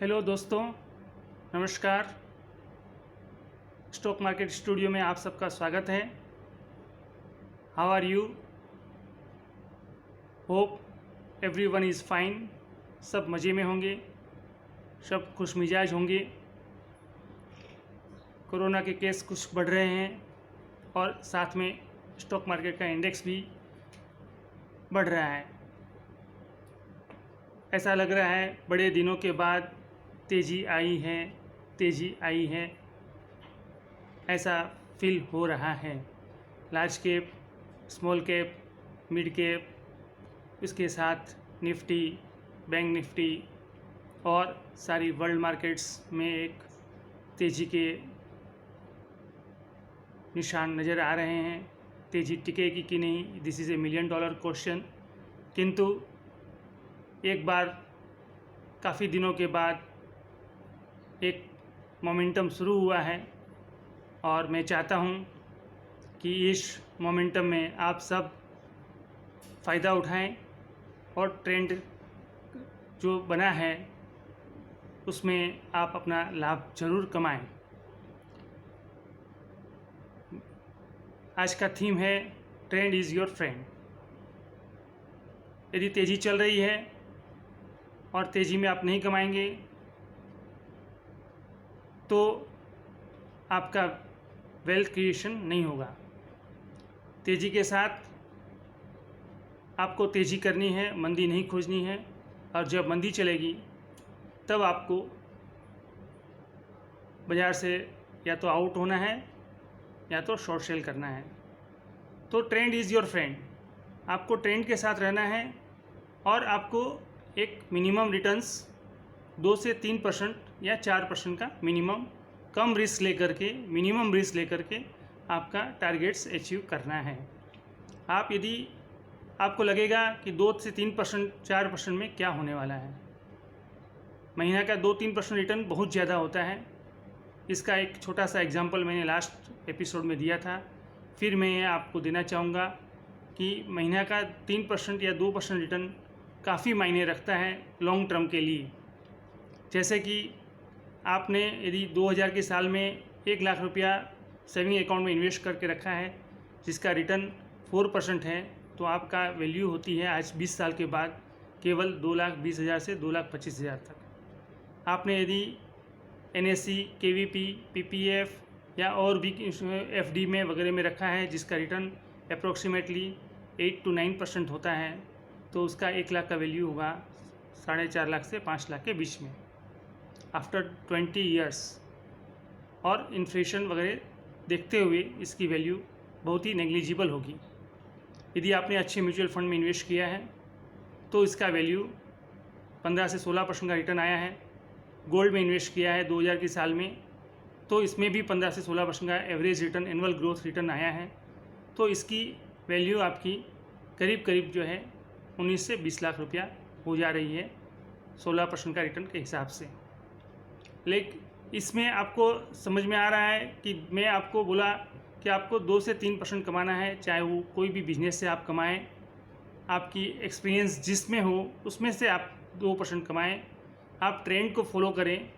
Hello दोस्तों, नमस्कार। Stock market studio में आप सबका स्वागत है। How are you? Hope everyone is fine. सब मज़े में होंगे, सब खुश मिजाज होंगे। कोरोना के केस कुछ बढ़ रहे हैं और साथ में स्टॉक मार्केट का इंडेक्स भी बढ़ रहा है। ऐसा लग रहा है बड़े दिनों के बाद तेज़ी आई है, ऐसा फील हो रहा है। Large cap, small cap, mid cap, इसके साथ निफ्टी, बैंक निफ्टी और सारी वर्ल्ड मार्केट्स में एक तेज़ी के निशान नज़र आ रहे हैं। तेज़ी टिकेगी कि नहीं, this is a $1 million question. किंतु एक बार काफ़ी दिनों के बाद एक मोमेंटम शुरू हुआ है और मैं चाहता हूँ कि इस मोमेंटम में आप सब फ़ायदा उठाएं और ट्रेंड जो बना है उसमें आप अपना लाभ ज़रूर कमाएं। आज का थीम है ट्रेंड इज़ योर फ्रेंड। यदि तेज़ी चल रही है और तेज़ी में आप नहीं कमाएंगे तो आपका वेल्थ क्रिएशन नहीं होगा। तेज़ी के साथ आपको तेज़ी करनी है, मंदी नहीं खोजनी है। और जब मंदी चलेगी तब आपको बाज़ार से या तो आउट होना है या तो शॉर्ट सेल करना है। तो ट्रेंड इज़ योर फ्रेंड। आपको ट्रेंड के साथ रहना है और आपको एक मिनिमम रिटर्न्स 2 से 3% या 4% का मिनिमम मिनिमम रिस्क लेकर के आपका टारगेट्स अचीव करना है। यदि आपको लगेगा कि 2 से 3%, 4% में क्या होने वाला है, महीना का 2-3% रिटर्न बहुत ज़्यादा होता है। इसका एक छोटा सा एग्जांपल मैंने लास्ट एपिसोड में दिया था, फिर मैं आपको देना चाहूँगा कि महीना का 3% या 2% रिटर्न काफ़ी मायने रखता है लॉन्ग टर्म के लिए। जैसे कि आपने यदि 2000 के साल में 1 लाख रुपया सेविंग अकाउंट में इन्वेस्ट करके रखा है जिसका रिटर्न 4% है, तो आपका वैल्यू होती है आज 20 साल के बाद केवल 2,20,000 से 2,25,000 तक। आपने यदि NSE, KVP, PPF या और भी FD में वगैरह में रखा है जिसका रिटर्न अप्रोक्सीमेटली 8 to 9% होता है, तो उसका 1 लाख का वैल्यू होगा 4.5 लाख से 5 लाख के बीच में आफ्टर 20 ईयर्स। और इन्फ्लेशन वगैरह देखते हुए इसकी वैल्यू बहुत ही नेग्लिजिबल होगी। यदि आपने अच्छे म्यूचुअल फंड में इन्वेस्ट किया है तो इसका वैल्यू 15 से 16% का रिटर्न आया है। गोल्ड में इन्वेस्ट किया है 2000 के साल में, तो इसमें भी 15 से 16% का average return, annual growth return आया है। तो इसकी वैल्यू आपकी करीब करीब जो है 19 से 20 लाख रुपया हो जा रही है 16% का रिटर्न के हिसाब से। लेकिन इसमें आपको समझ में आ रहा है कि मैं आपको बोला कि आपको 2 से 3% कमाना है, चाहे वो कोई भी बिजनेस से आप कमाएं, आपकी एक्सपीरियंस जिसमें हो उसमें से आप 2% कमाएं। आप ट्रेंड को फॉलो करें,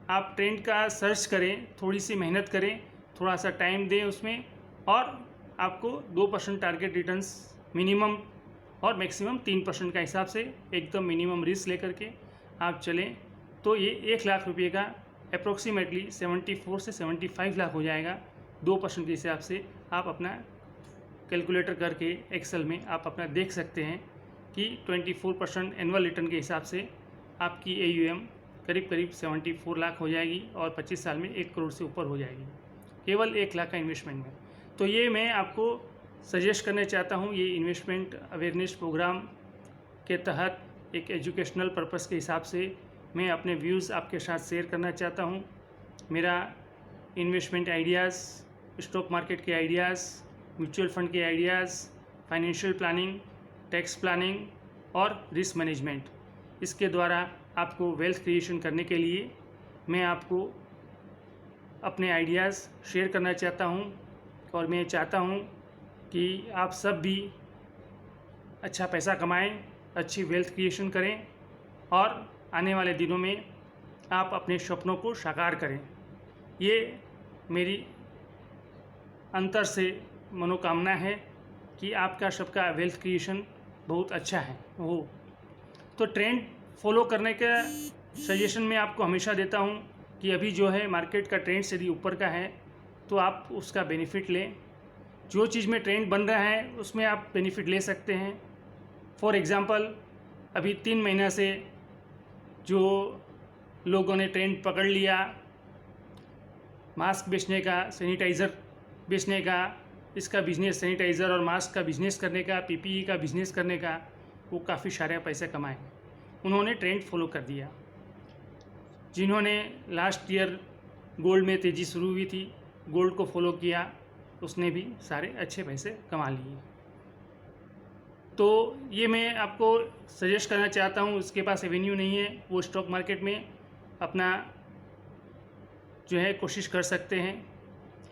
आप ट्रेंड का सर्च करें, थोड़ी सी मेहनत करें, थोड़ा सा टाइम दें उसमें, और आपको 2% टारगेट रिटर्न्स मिनिमम और मैक्सिमम 3% का हिसाब से एकदम मिनिमम रिस्क लेकर के आप चलें, तो ये 1 लाख रुपये का अप्रोक्सीमेटली 74 से 75 लाख हो जाएगा 2% के हिसाब से। आप अपना कैलकुलेटर करके एक्सेल में आप अपना देख सकते हैं कि 24% एनुअल रिटर्न के हिसाब से आपकी AUM करीब करीब 74 लाख हो जाएगी और 25 साल में 1 करोड़ से ऊपर हो जाएगी केवल 1 लाख का इन्वेस्टमेंट में। तो ये मैं आपको सजेस्ट करना चाहता हूँ, ये इन्वेस्टमेंट अवेयरनेस प्रोग्राम के तहत एक एजुकेशनल पर्पस के हिसाब से मैं अपने व्यूज़ आपके साथ शेयर करना चाहता हूँ। मेरा इन्वेस्टमेंट आइडियाज़, स्टॉक मार्केट के आइडियाज़, म्यूचुअल फंड के ideas, financial planning, tax planning और रिस्क मैनेजमेंट, इसके द्वारा आपको वेल्थ क्रिएशन करने के लिए मैं आपको अपने आइडियाज़ शेयर करना चाहता हूँ। और मैं चाहता हूँ कि आप सब भी अच्छा पैसा कमाएं, अच्छी वेल्थ क्रिएशन करें और आने वाले दिनों में आप अपने सपनों को साकार करें। ये मेरी अंतर से मनोकामना है कि आपका सबका वेल्थ क्रिएशन बहुत अच्छा है हो। तो ट्रेंड फॉलो करने का सजेशन मैं आपको हमेशा देता हूँ कि अभी जो है मार्केट का ट्रेंड यदि ऊपर का है तो आप उसका बेनिफिट लें। जो चीज़ में ट्रेंड बन रहा है उसमें आप बेनिफिट ले सकते हैं। फॉर एग्ज़ाम्पल, अभी 3 महीना से जो लोगों ने ट्रेंड पकड़ लिया मास्क बेचने का, सैनिटाइज़र बेचने का, इसका बिजनेस, सैनिटाइज़र और मास्क का बिजनेस करने का, पीपीई का बिजनेस करने का, वो काफ़ी सारे पैसे कमाए। उन्होंने ट्रेंड फॉलो कर दिया। जिन्होंने लास्ट ईयर गोल्ड में तेज़ी शुरू हुई थी, गोल्ड को फॉलो किया, उसने भी सारे अच्छे पैसे कमा लिए। तो ये मैं आपको सजेस्ट करना चाहता हूँ। उसके पास एवेन्यू नहीं है, वो स्टॉक मार्केट में अपना जो है कोशिश कर सकते हैं।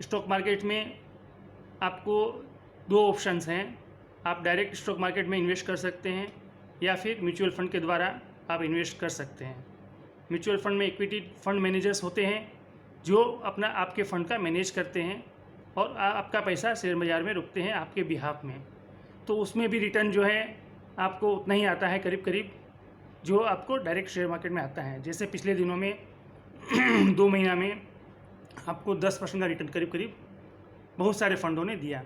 स्टॉक मार्केट में आपको 2 ऑप्शंस हैं। आप डायरेक्ट स्टॉक मार्केट में इन्वेस्ट कर सकते हैं या फिर म्यूचुअल फंड के द्वारा आप इन्वेस्ट कर सकते हैं। म्यूचुअल फंड में इक्विटी फंड मैनेजर्स होते हैं जो अपना आपके फ़ंड का मैनेज करते हैं और आपका पैसा शेयर बाज़ार में रुकते हैं आपके बिहाफ में। तो उसमें भी रिटर्न जो है आपको उतना ही आता है करीब करीब जो आपको डायरेक्ट शेयर मार्केट में आता है। जैसे पिछले दिनों में 2 महीना में आपको 10% का रिटर्न करीब करीब बहुत सारे फंडों ने दिया।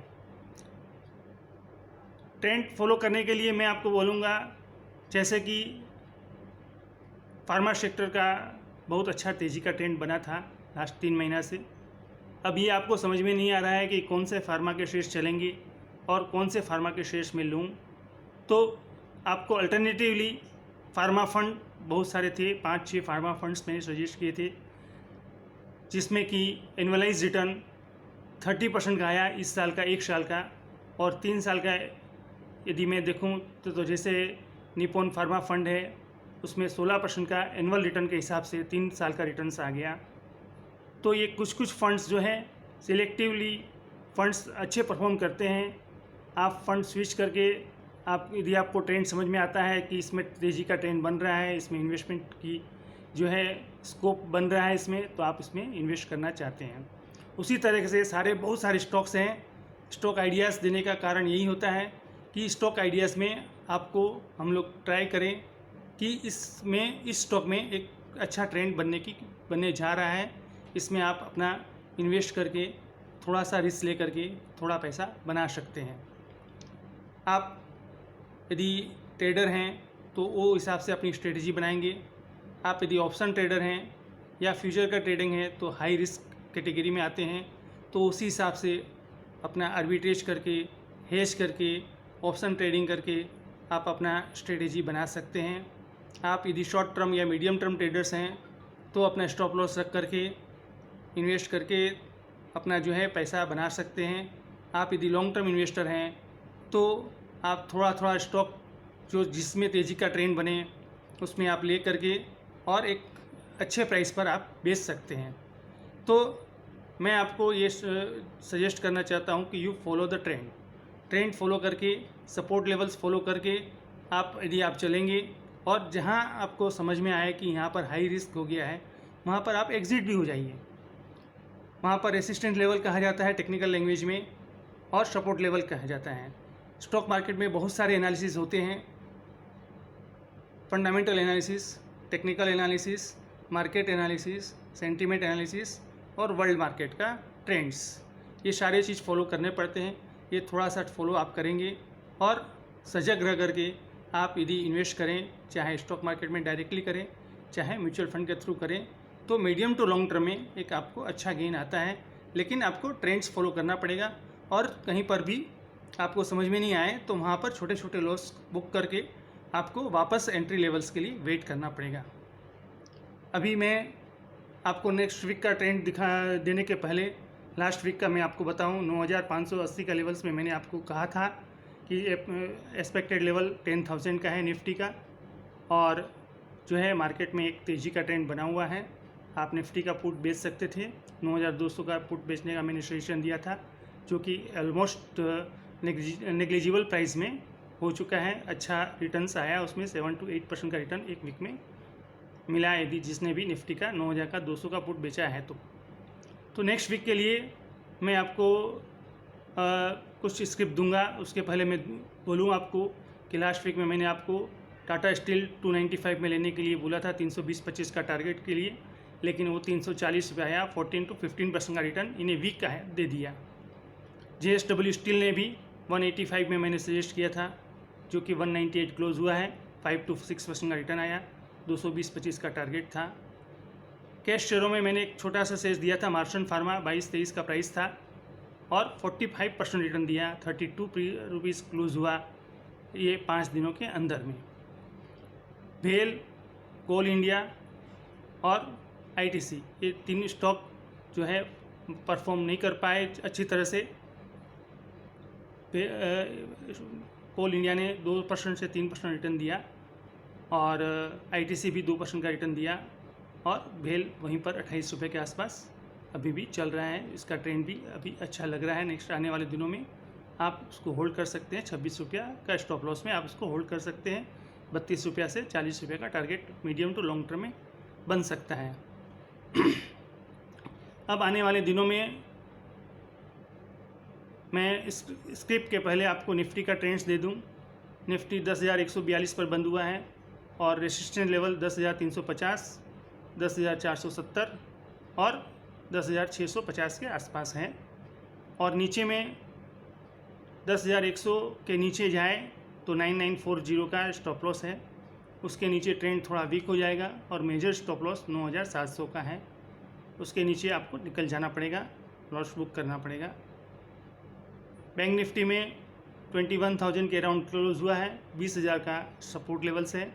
ट्रेंड फॉलो करने के लिए मैं आपको बोलूँगा, जैसे कि फार्मा सेक्टर का बहुत अच्छा तेज़ी का ट्रेंड बना था लास्ट 3 महीना से। अब ये आपको समझ में नहीं आ रहा है कि कौन से फार्मा के शेयर्स चलेंगे और कौन से फार्मा के शेयर्स में लूँ। तो आपको अल्टरनेटिवली फार्मा फंड बहुत सारे थे, 5-6 फार्मा फंड्स मैंने सजेस्ट किए थे, जिसमें कि एनुअलाइज रिटर्न 30% का आया इस साल का, 1 साल का, और 3 साल का यदि मैं देखूं तो जैसे निप्पॉन फार्मा फंड है उसमें 16% का एनुअल रिटर्न के हिसाब से 3 साल का रिटर्न्स आ गया। तो ये कुछ फंड्स जो है सिलेक्टिवली फंड्स अच्छे परफॉर्म करते हैं। आप फंड स्विच करके आप यदि आपको ट्रेंड समझ में आता है कि इसमें तेज़ी का ट्रेंड बन रहा है, इसमें इन्वेस्टमेंट की जो है स्कोप बन रहा है इसमें, तो आप इसमें इन्वेस्ट करना चाहते हैं। उसी तरह से बहुत सारे स्टॉक्स हैं। स्टॉक आइडियाज़ देने का कारण यही होता है कि स्टॉक आइडियाज़ में आपको हम लोग ट्राई करें कि इस स्टॉक में एक अच्छा ट्रेंड बनने जा रहा है, इसमें आप अपना इन्वेस्ट करके थोड़ा सा रिस्क ले करके थोड़ा पैसा बना सकते हैं। आप यदि ट्रेडर हैं तो वो हिसाब से अपनी स्ट्रेटजी बनाएंगे। आप यदि ऑप्शन ट्रेडर हैं या फ्यूचर का ट्रेडिंग है तो हाई रिस्क कैटेगरी में आते हैं, तो उसी हिसाब से अपना आर्बिट्रेज करके, हेज करके, ऑप्शन ट्रेडिंग करके आप अपना स्ट्रेटजी बना सकते हैं। आप यदि शॉर्ट टर्म या मीडियम टर्म ट्रेडर्स हैं तो अपना स्टॉप लॉस रख करके इन्वेस्ट करके अपना जो है पैसा बना सकते हैं। आप यदि लॉन्ग टर्म इन्वेस्टर हैं तो आप थोड़ा थोड़ा स्टॉक जो जिसमें तेज़ी का ट्रेंड बने उसमें आप ले करके और एक अच्छे प्राइस पर आप बेच सकते हैं। तो मैं आपको ये सजेस्ट करना चाहता हूँ कि you follow the trend follow करके, सपोर्ट लेवल्स फॉलो करके आप यदि आप चलेंगे और जहाँ आपको समझ में आए कि यहाँ पर हाई रिस्क हो गया है वहाँ पर आप एग्ज़िट भी हो जाइए। वहाँ पर रेसिस्टेंट लेवल कहा जाता है टेक्निकल लैंग्वेज में और सपोर्ट लेवल कहा जाता है। स्टॉक मार्केट में बहुत सारे एनालिसिस होते हैं, fundamental analysis, technical analysis, market analysis, sentiment analysis और वर्ल्ड मार्केट का ट्रेंड्स, ये सारे चीज़ फॉलो करने पड़ते हैं। ये थोड़ा सा फॉलो आप करेंगे और सजग रह करके आप यदि इन्वेस्ट करें, चाहे स्टॉक मार्केट में डायरेक्टली करें चाहे म्यूचुअल फंड के थ्रू करें, तो मीडियम टू लॉन्ग टर्म में एक आपको अच्छा गेन आता है। लेकिन आपको ट्रेंड्स फॉलो करना पड़ेगा और कहीं पर भी आपको समझ में नहीं आए तो वहाँ पर छोटे छोटे लॉस बुक करके आपको वापस एंट्री लेवल्स के लिए वेट करना पड़ेगा। अभी मैं आपको नेक्स्ट वीक का ट्रेंड दिखा देने के पहले लास्ट वीक का मैं आपको बताऊं, 9580 का लेवल्स में मैंने आपको कहा था कि एक्सपेक्टेड लेवल 10,000 का है निफ्टी का, और जो है मार्केट में एक तेज़ी का ट्रेंड बना हुआ है। आप निफ्टी का पुट बेच सकते थे। 9200 का पुट बेचने का मैंने सजेशन दिया था, जो कि ऑलमोस्ट नेग्लिजिबल प्राइस में हो चुका है। अच्छा रिटर्न्स आया उसमें, 7 to 8% का रिटर्न एक वीक में मिला यदि जिसने भी निफ्टी का 9,200 का पुट बेचा है तो नेक्स्ट वीक के लिए मैं आपको कुछ स्क्रिप्ट दूंगा। उसके पहले मैं बोलूँ आपको कि लास्ट वीक में मैंने आपको टाटा स्टील 295 में लेने के लिए बोला था 320-25 का टारगेट के लिए, लेकिन वो 340 पे आया। 14 to 15% का रिटर्न इन ए वीक का है दे दिया। JSW स्टील ने भी 185 में मैंने सजेस्ट किया था, जो कि 198 क्लोज हुआ है। 5 to 6% का रिटर्न आया। 220-25 का टारगेट था। कैश शेयरों में मैंने एक छोटा सा शेयर दिया था मार्शन फार्मा, 22-23 का प्राइस था और 45% रिटर्न दिया। 32 रुपीज़ क्लोज हुआ ये 5 दिनों के अंदर में। भेल, कोल इंडिया और ITC ये 3 स्टॉक जो है परफॉर्म नहीं कर पाए अच्छी तरह से। कोल इंडिया ने 2% से 3% रिटर्न दिया और ITC भी 2% का रिटर्न दिया और भेल वहीं पर 28 रुपये के आसपास अभी भी चल रहा है। इसका ट्रेंड भी अभी अच्छा लग रहा है। नेक्स्ट आने वाले दिनों में आप उसको होल्ड कर सकते हैं। 26 रुपया का स्टॉप लॉस में आप उसको होल्ड कर सकते हैं। 32 रुपया से 40 रुपये का target medium to long term में बन सकता है। अब आने वाले दिनों में मैं इस स्क्रिप्ट के पहले आपको निफ्टी का ट्रेंड्स दे दूं। निफ्टी 10,142 पर बंद हुआ है और रेसिस्टेंस लेवल 10,350, 10,470 और 10,650 के आसपास है। और नीचे में 10,100 के नीचे जाए तो 9,940 का स्टॉप लॉस है। उसके नीचे ट्रेंड थोड़ा वीक हो जाएगा और मेजर स्टॉप लॉस 9,700 का है। उसके नीचे आपको निकल जाना पड़ेगा, लॉस बुक करना पड़ेगा। बैंक निफ्टी में 21,000 के अराउंड क्लोज हुआ है। 20,000 का सपोर्ट लेवल्स है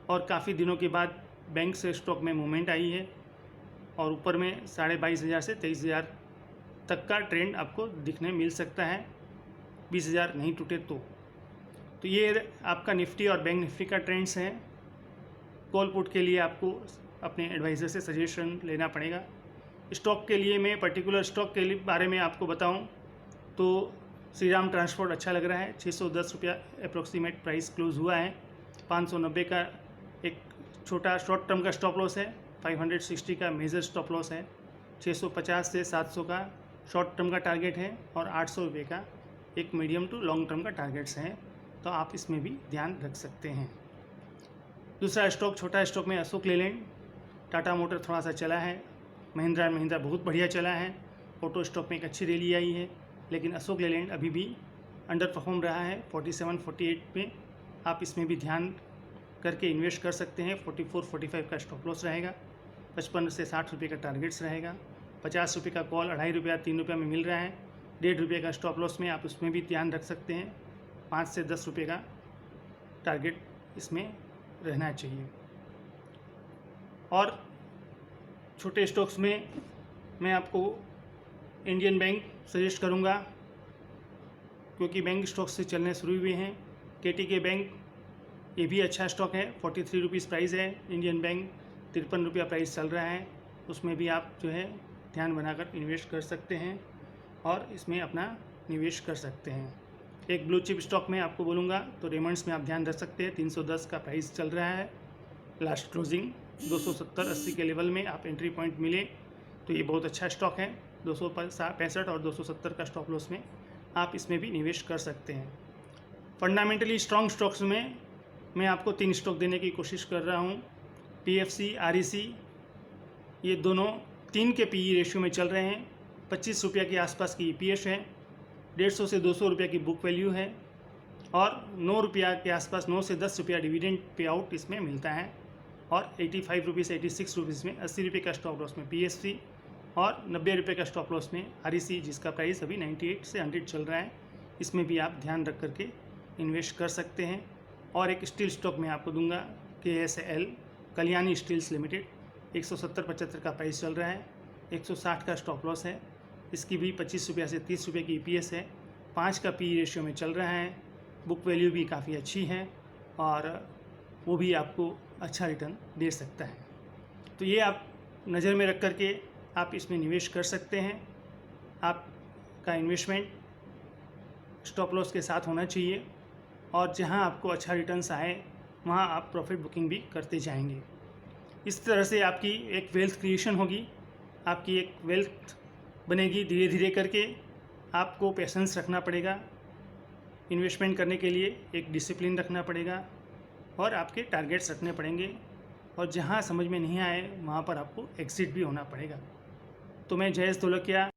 और काफ़ी दिनों के बाद बैंक से स्टॉक में मूवमेंट आई है और ऊपर में 22,500 से 23,000 तक का ट्रेंड आपको दिखने मिल सकता है। 20,000 नहीं टूटे तो ये आपका निफ्टी और बैंक निफ्टी का ट्रेंड्स हैं। कॉल पुट के लिए आपको अपने एडवाइज़र से सजेशन लेना पड़ेगा। स्टॉक के लिए मैं पर्टिकुलर स्टॉक के बारे में आपको बताऊं तो श्री राम ट्रांसपोर्ट अच्छा लग रहा है। 610 रुपया अप्रोक्सीमेट प्राइस क्लोज हुआ है। 590 का एक छोटा शॉर्ट टर्म का स्टॉप लॉस है। 560 का मेजर स्टॉप लॉस है। 650 से 700 का शॉर्ट टर्म का टारगेट है और 800 रुपये का एक मीडियम टू लॉन्ग टर्म का टारगेट्स हैं, तो आप इसमें भी ध्यान रख सकते हैं। दूसरा स्टॉक, छोटा स्टॉक में अशोक लेलैंड। टाटा मोटर थोड़ा सा चला है। महिंद्रा एंड महिंद्रा बहुत बढ़िया चला है। ऑटो स्टॉक में एक अच्छी रैली आई है, लेकिन अशोक लेलैंड अभी भी अंडर परफॉर्म रहा है। 47-48 में आप इसमें भी ध्यान करके इन्वेस्ट कर सकते हैं। 44-45 का स्टॉप लॉस रहेगा। 55 से 60 रुपये का टारगेट्स रहेगा। 50 रुपये का कॉल 2.5 रुपया 3 रुपये में मिल रहा है। 1.5 रुपये का स्टॉप लॉस में आप उसमें भी ध्यान रख सकते हैं। 5 से 10 रुपये का टारगेट इसमें रहना चाहिए। और छोटे स्टॉक्स में मैं आपको इंडियन बैंक सजेस्ट करूंगा, क्योंकि बैंक स्टॉक्स से चलने शुरू हुए हैं। KTK बैंक ये भी अच्छा स्टॉक है। 43 रुपीज़ प्राइस है। इंडियन बैंक 53 रुपया प्राइस चल रहा है। उसमें भी आप जो है ध्यान बनाकर इन्वेस्ट कर सकते हैं और इसमें अपना निवेश कर सकते हैं। एक ब्लू चिप स्टॉक में आपको बोलूँगा तो रेमंड्स में आप ध्यान रख सकते हैं। 310 का प्राइस चल रहा है। लास्ट क्लोजिंग 270-80 के लेवल में आप एंट्री पॉइंट मिले तो ये बहुत अच्छा स्टॉक है। 265 और 270 का स्टॉप लॉस में आप इसमें भी निवेश कर सकते हैं। फंडामेंटली स्ट्रॉन्ग स्टॉक्स में मैं आपको 3 स्टॉक देने की कोशिश कर रहा हूँ। PFC, REC ये दोनों 3 के PE रेशियो में चल रहे हैं। 25 रुपये के आसपास की EPS है। 150 से 200 रुपये की बुक वैल्यू है और 9 रुपया के आसपास 9 से 10 रुपया डिविडेंड पे आउट इसमें मिलता है। और 85 रुपीज़ 86 रुपीज़ में 80 रुपये का स्टॉप लॉस में PSC और 90 रुपये का स्टॉप लॉस में REC, जिसका प्राइस अभी 98 से 100 चल रहा है। इसमें भी आप ध्यान रख करके इन्वेस्ट कर सकते हैं। और एक स्टील स्टॉक में आपको दूंगा KSL कल्याणी स्टील्स लिमिटेड। 170-75 का प्राइस चल रहा है। 160 का स्टॉप लॉस है। इसकी भी 25 रुपया से 30 रुपये की EPS है। 5 का PE रेशियो में चल रहा है। बुक वैल्यू भी काफ़ी अच्छी है और वो भी आपको अच्छा रिटर्न दे सकता है। तो ये आप नज़र में रख करके आप इसमें निवेश कर सकते हैं। आपका इन्वेस्टमेंट स्टॉप लॉस के साथ होना चाहिए और जहां आपको अच्छा रिटर्न्स आए वहां आप प्रॉफिट बुकिंग भी करते जाएंगे। इस तरह से आपकी एक वेल्थ क्रिएशन होगी, आपकी एक वेल्थ बनेगी धीरे धीरे करके। आपको पेशेंस रखना पड़ेगा, इन्वेस्टमेंट करने के लिए एक डिसिप्लिन रखना पड़ेगा और आपके टारगेट्स रखने पड़ेंगे, और जहाँ समझ में नहीं आए वहाँ पर आपको एग्ज़िट भी होना पड़ेगा। तो मैं जयेश ढोलकिया